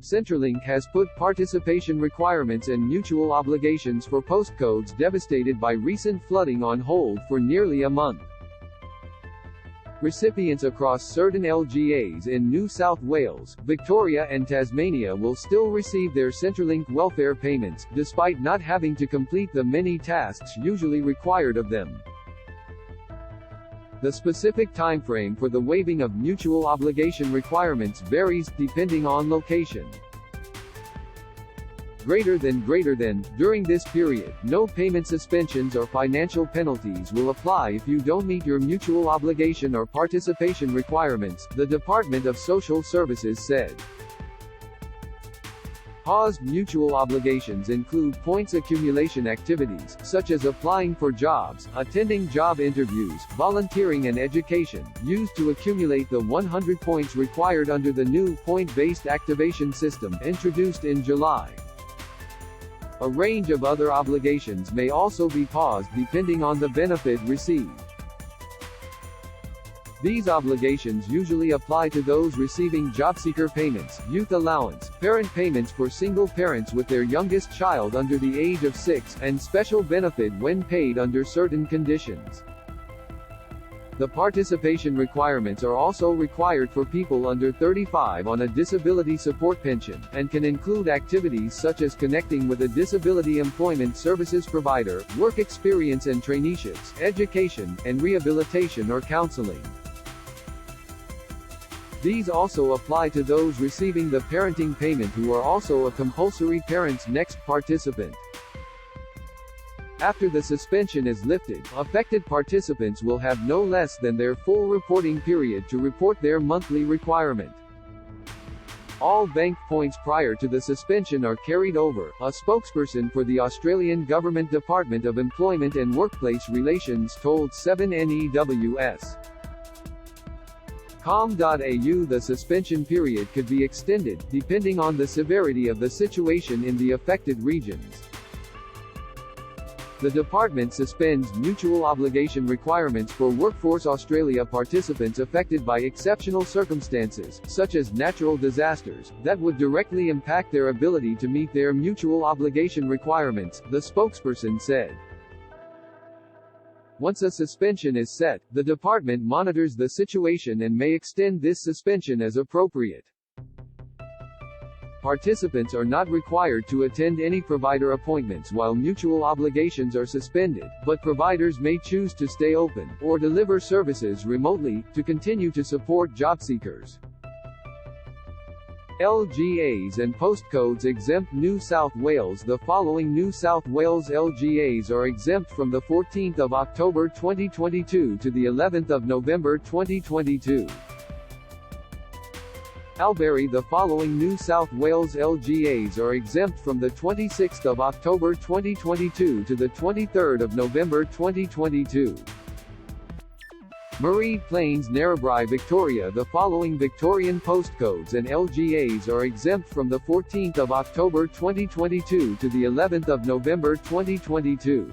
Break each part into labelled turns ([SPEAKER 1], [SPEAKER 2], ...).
[SPEAKER 1] Centrelink has put participation requirements and mutual obligations for postcodes devastated by recent flooding on hold for nearly a month. Recipients across certain LGAs in New South Wales, Victoria and Tasmania will still receive their Centrelink welfare payments, despite not having to complete the many tasks usually required of them. The specific timeframe for the waiving of mutual obligation requirements varies, depending on location. Greater than, during this period, no payment suspensions or financial penalties will apply if you don't meet your mutual obligation or participation requirements, the Department of Social Services said. Paused mutual obligations include points accumulation activities, such as applying for jobs, attending job interviews, volunteering and education, used to accumulate the 100 points required under the new point-based activation system introduced in July. A range of other obligations may also be paused depending on the benefit received. These obligations usually apply to those receiving jobseeker payments, youth allowance, parent payments for single parents with their youngest child under the age of 6, and special benefit when paid under certain conditions. The participation requirements are also required for people under 35 on a disability support pension, and can include activities such as connecting with a disability employment services provider, work experience and traineeships, education, and rehabilitation or counseling. These also apply to those receiving the parenting payment who are also a compulsory Parents Next participant. After the suspension is lifted, affected participants will have no less than their full reporting period to report their monthly requirement. All bank points prior to the suspension are carried over, a spokesperson for the Australian Government Department of Employment and Workplace Relations told 7NEWS. com.au. The suspension period could be extended, depending on the severity of the situation in the affected regions. The department suspends mutual obligation requirements for Workforce Australia participants affected by exceptional circumstances, such as natural disasters, that would directly impact their ability to meet their mutual obligation requirements, the spokesperson said. Once a suspension is set, the department monitors the situation and may extend this suspension as appropriate. Participants are not required to attend any provider appointments while mutual obligations are suspended, but providers may choose to stay open, or deliver services remotely, to continue to support job seekers. LGAs and postcodes exempt New South Wales. The following New South Wales LGAs are exempt from the 14th of October 2022 to the 11th of November 2022. Albury. The following New South Wales LGAs are exempt from the 26th of October 2022 to the 23rd of November 2022. Murray Plains Narrabri Victoria. The following Victorian postcodes and LGAs are exempt from the 14th of October 2022 to the 11th of November 2022.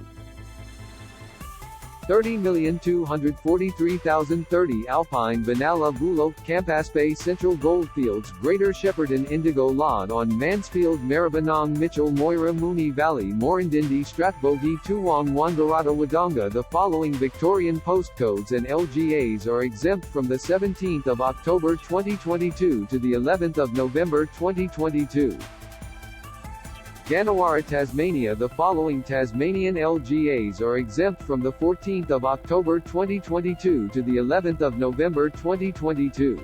[SPEAKER 1] 30,243,030 Alpine Benalla Bullock Campaspe Central Goldfields Greater Shepparton Indigo Lod on Mansfield Maribyrnong Mitchell Moira Moonee Valley Morindindi Strathbogie Toowong Wangaratta Wodonga. The following Victorian postcodes and LGAs are exempt from the 17th of October 2022 to the 11th of November 2022. Ganawara, Tasmania. The following Tasmanian LGAs are exempt from the 14th of October 2022 to the 11th of November 2022.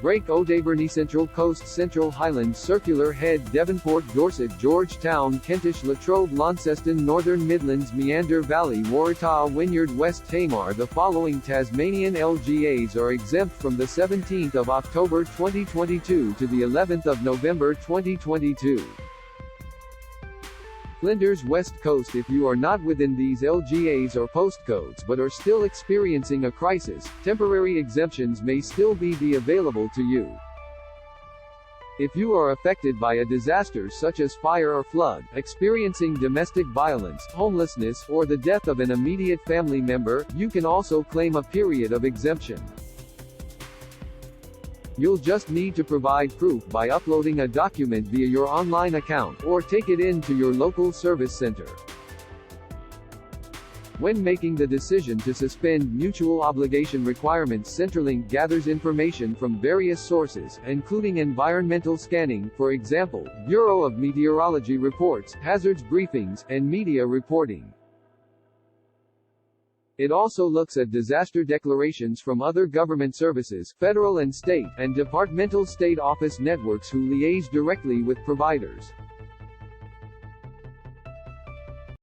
[SPEAKER 1] Break O'Daberny Central Coast Central Highlands Circular Head Devonport Dorset Georgetown Kentish Latrobe Launceston Northern Midlands Meander Valley Waratah Wynyard West Tamar. The following Tasmanian LGAs are exempt from the 17th of October 2022 to the 11th of November 2022. Flinders West Coast. If you are not within these LGAs or postcodes but are still experiencing a crisis, temporary exemptions may still be available to you. If you are affected by a disaster such as fire or flood, experiencing domestic violence, homelessness, or the death of an immediate family member, you can also claim a period of exemption. You'll just need to provide proof by uploading a document via your online account, or take it in to your local service center. When making the decision to suspend mutual obligation requirements, Centrelink gathers information from various sources, including environmental scanning, for example, Bureau of Meteorology reports, hazards briefings, and media reporting. It also looks at disaster declarations from other government services, federal and state, and departmental state office networks who liaise directly with providers.